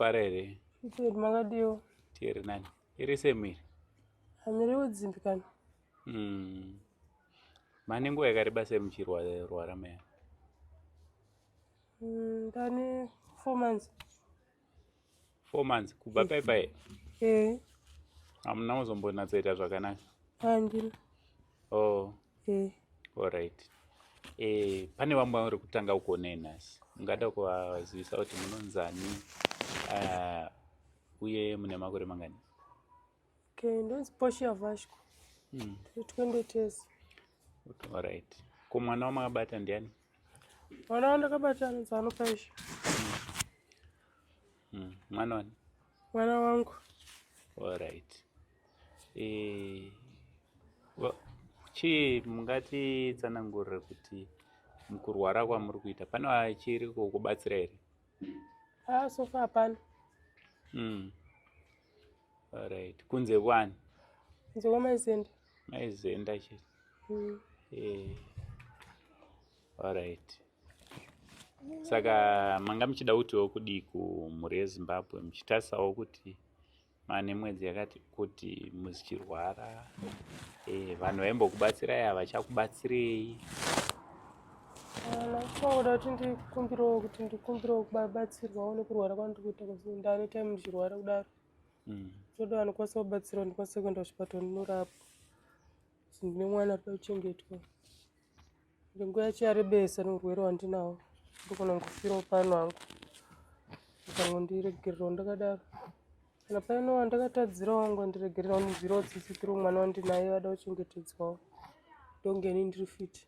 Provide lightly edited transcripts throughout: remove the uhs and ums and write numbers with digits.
parere Ite magadio. tiri nani iri semiri Amiri udzimbikana. mane nguva yakareba semuchirwara Mai Ano? Ndani 4 months. 4 months kubva paipai hamuna kuzombonatsoita zvakanaka? Handina. Oh. Alright. Pane vamwe vari kutanga kuonai nhasi, ungada kuvazivisa kuti munonzani uye mune makore mangani? Ndonzi Portia Vasco. 20 years. Alright. Ko mwana wamakabata ndiani? Mwana wandakabata anonzi Anopaisha. Mwana wani? Mwana wangu. Alright. Chii mungatitsanangurire kuti mukurwara kwamuri kuita pane vachiri kukubatsira here? So far hapana. Alright. Kunze kwani? Kunze kwamaizenda. Maizenda chete. Alright. Saka manga muchida kutiwo kudii kumhuri yeZimbabwe muchitarisawo kuti mane mwedzi yakati kuti muzichirwara, vanhu vaimbokubatsirai havachakubatsirei? Ndinoda kuti ndikumbirewo kubatsirwawo nekurwara kwandiri kuita kuti ndane time ndichirwara kudaro. Ndoda vanokwanisa kubatsirawo ndikwanise kuenda kuchipatara ndinorapwa. Ndine mwana ari kuchengetwa. Nguva yacho yarebesa neurwere hwandinawo. Ndogona kungofirawo pano hangu. Ndikangondiregererawo ndakadaro. Kana paino wandakatadzira wangu ndiregerera ndibvirawo tsitsikiro mwana wandinaye vada kuchengetedzwawo. Ndongeni ndiri fiti.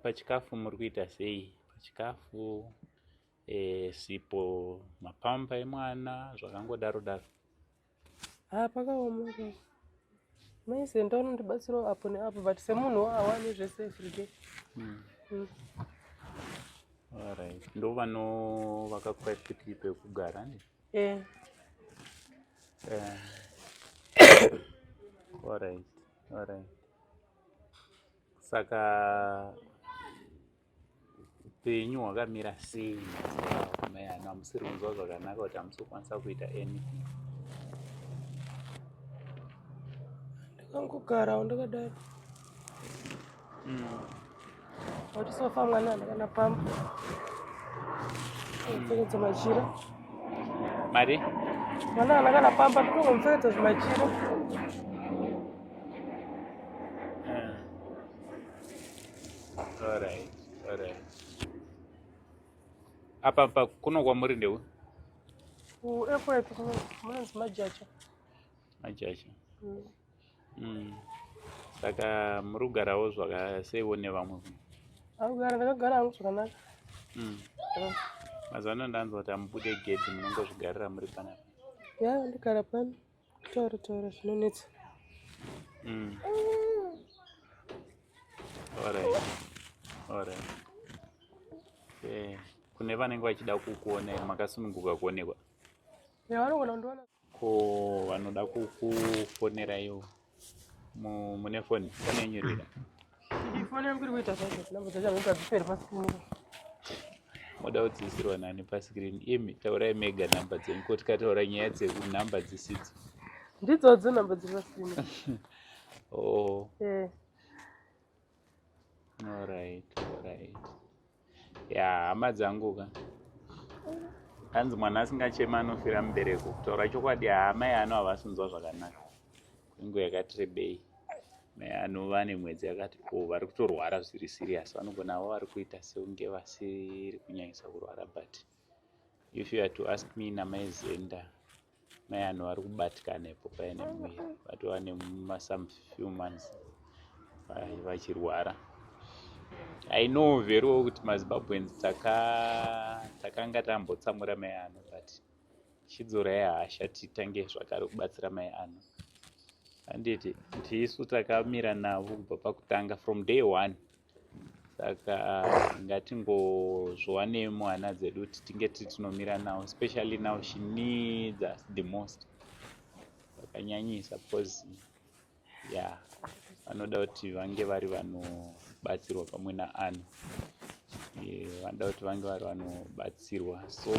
Pachikafu muri kuita sei? Pachikafu, sipo, mapamba emwana zvakangodaro daro? Pakaoma. Maizenda unondibatsirawo apo neapo but semunhu hawani zvese everyday. Alright. Ndo vakakupai kuti pekugara ndi? Alright. Saka upenyu hwakamira sei Mai Ano? Hamusiri kunzwa zvakanaka kuti hamusi kukwanisa kuita anything? Ndakangogarawo ndakadaro. Kuti sofa mwana handakana pamba. Ndopfekedza machira. Mari? Mwana handakana pamba ndokungomupfekedza zvimachira. Alright. Apa kuno kwamuri ndeu? Kuairport munonzi Majacha. Majacha. Saka muri kugarawo zvakaseiwo nevamwe? Kugara ndakagara hangu zvakanaka. Mazuva ano ndanzwa kuti hamubude gedhi munongozvigarira muri panapa? Ndigara pano kutaura zvinonetsa. Alright. Kune vanenge vachida kukuonai makasununguka kuonekwa? Vanogona kundiona. Ko vanoda kukufoneraiwo mune foni panenyorera? Foni yangu iri kuita zvacho namba dzacho dzipere pasikrini. Moda kudzidzisirwa nani pasikrini? Imi taurai mega namba dzenyu kuti tikataura nyaya dzenhamba dzisidzo. Ndidzodzo namba dziri pasikrini. Alright. Hama dzangu ka hanzi mwana asingachema anofira mubereko. Kutaura chokwadi Mai Ano havasinzwa zvakanaka kwenguva yakati rebei. Mai Ano vane mwedzi yakati vari kutorwara zviri serious. Vanogonavo vari kuita seunge vasiri kunyanyisa kurwara, but if you are to ask me namaizenda Mai Ano vari kubatikana ipo paine mwiri, vatova some few months vachirwara. I know very well kuti maZimbabweans takanga tambotsamura Mai Ano, but chidzorai hasha titange zvakare kubatsira Mai Ano. Handiti tisu takamira navo kubva pakutanga from day one. Saka ngatingozvova muhana dzedu kuti tinge tinomira nawo, especially now she needs us the most. Zvakanyanyisa because vanoda kuti vange vari vanobatsirwa pamwe naAno. vanoda kuti vange vari vanobatsirwa. So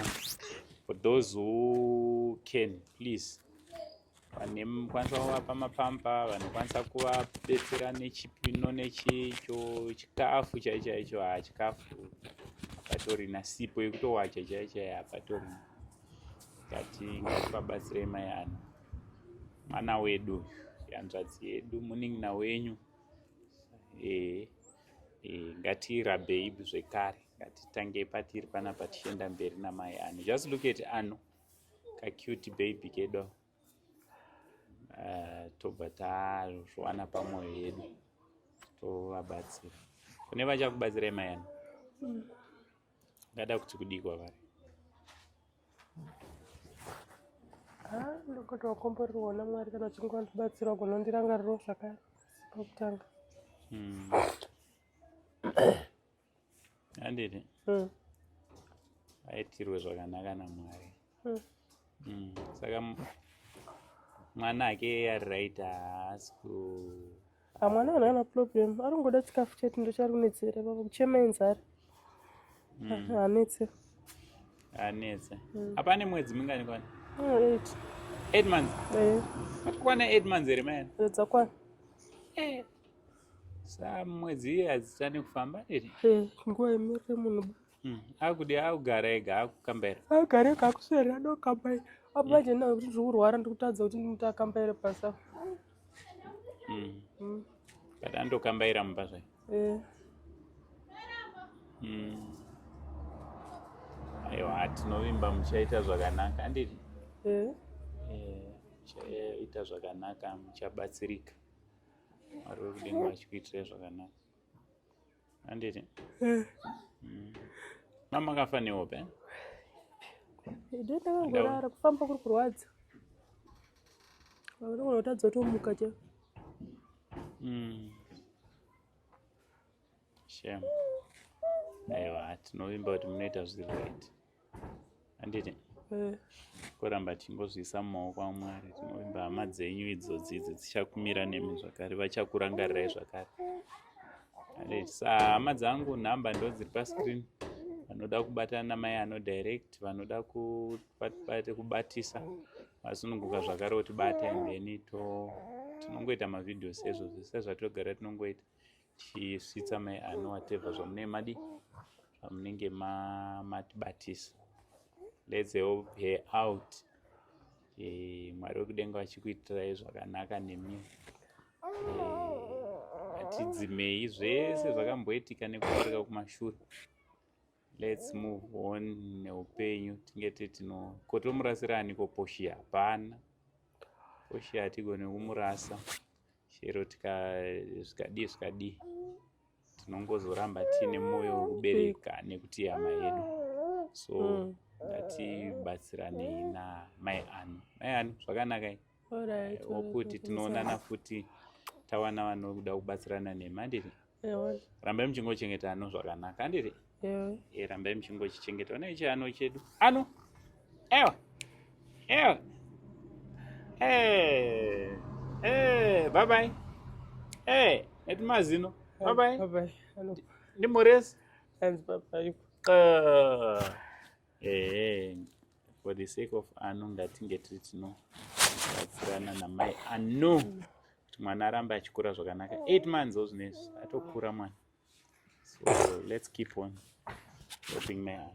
for those who can, please, vanokwanisa kuvapa mapamba, vanokwanisa kuvabetsera nechipino nechicho chikafu chaicho. Chikafu hapatori nasipo yekutowacha chaicho, hapatori. Ngativabatsirei Mai Ano, mwana wedu, hanzvadzi yedu, munin'ina wenyu. Ngatirabhei zvekare, ngatitangei patiri panapa tichienda mberi naMai Ano. Just look at Ano, cute baby kedo. Tobva tazviwana pamwoyo yedu tovabatsira. Kune vachakubatsirai Mai Ano? Ngada kuti kudii kwavari? Ndokoti wakomborerwa naMwari kana uchinge wandibatsira gonondirangariro zvakare pakutanga. Handiti aitirwe zvakanaka naMwari. Saka mwana ake ari right, haasi mwana haana problem, aringoda chikafu chete ndochari kunetsera papa, kuchema inzara hanetse. Hapane mwedzi mingani kwana? 8 months. Kwana 8 months here man. Dzakwana. Sa mwedzi hadzitani kufamba iri? Nguva yemirire munhu. Akudi akugara ega akukambaira. Agara ega akuswera anokambaira. Apaje nawo kuti zvikurwara ndikutadza kuti ndimuti akambaire pasa. But andokambaira mumba zvai. Aiwa, tinovimba muchaita zvakanaka handiti? Muchaita zvakanaka, muchabatsirika. Mwari wekudenga vachikuitirai zvakanaka handiti? Mama akafa nehope? Ndakangorara, kufamba kuri kurwadza. Unotadza kutomuka cha. Shame. Aiwa, tinovimba kuti munoita zviri right handiti? Koramba tingozviisa mumaoko aMwari. Tinovimba hama dzenyu idzodzi dzichakumira nemi zvakare, vachakurangarirai zvakare handiti? Hama dzangu nhamba ndo dziri pascreen. Vanoda kubatana naMai Ano direct, vanoda kubatisa vasununguka zvakare otibata, and then tinongoita mavidhos ezvozvo sezvatogara tinongoita tichisvitsa Mai Ano whatever zvamunenge madi, zvamunenge matibatisa. Let's help her out. Mwari wekudenga vachikuitirai zvakanaka nemi. Hatidzimei zvese zvakamboitika nekufarika kumashure. Let's move on neupenyu. Tingete kotomurasira aniko Portia? Hapana. Portia hatigoni kumurasa. Chero zvikadii tinongozoramba tiine mwoyo wekubereka nekuti hama yedu. So ngatibatsiranei naMai Ano. Mai Ano, zvakanaka i? Wokuti tinoonana futi tawana vanoda kubatsirana nemi handiti? Rambai muchingochengeta Ano zvakanaka handiti? Rambai muchingochichengeta nechi Ano chedu. Ano! Ewa! Bye bye. Eti mazino. Bye bye. Ndimuresi? For the sake of Ano, ngatinge tiri tinobatsirana naMai Ano kuti mwana arambe achikura zvakanaka. 8 months ozvinezvi atokura mwana. So let's keep on helping Mai Ano.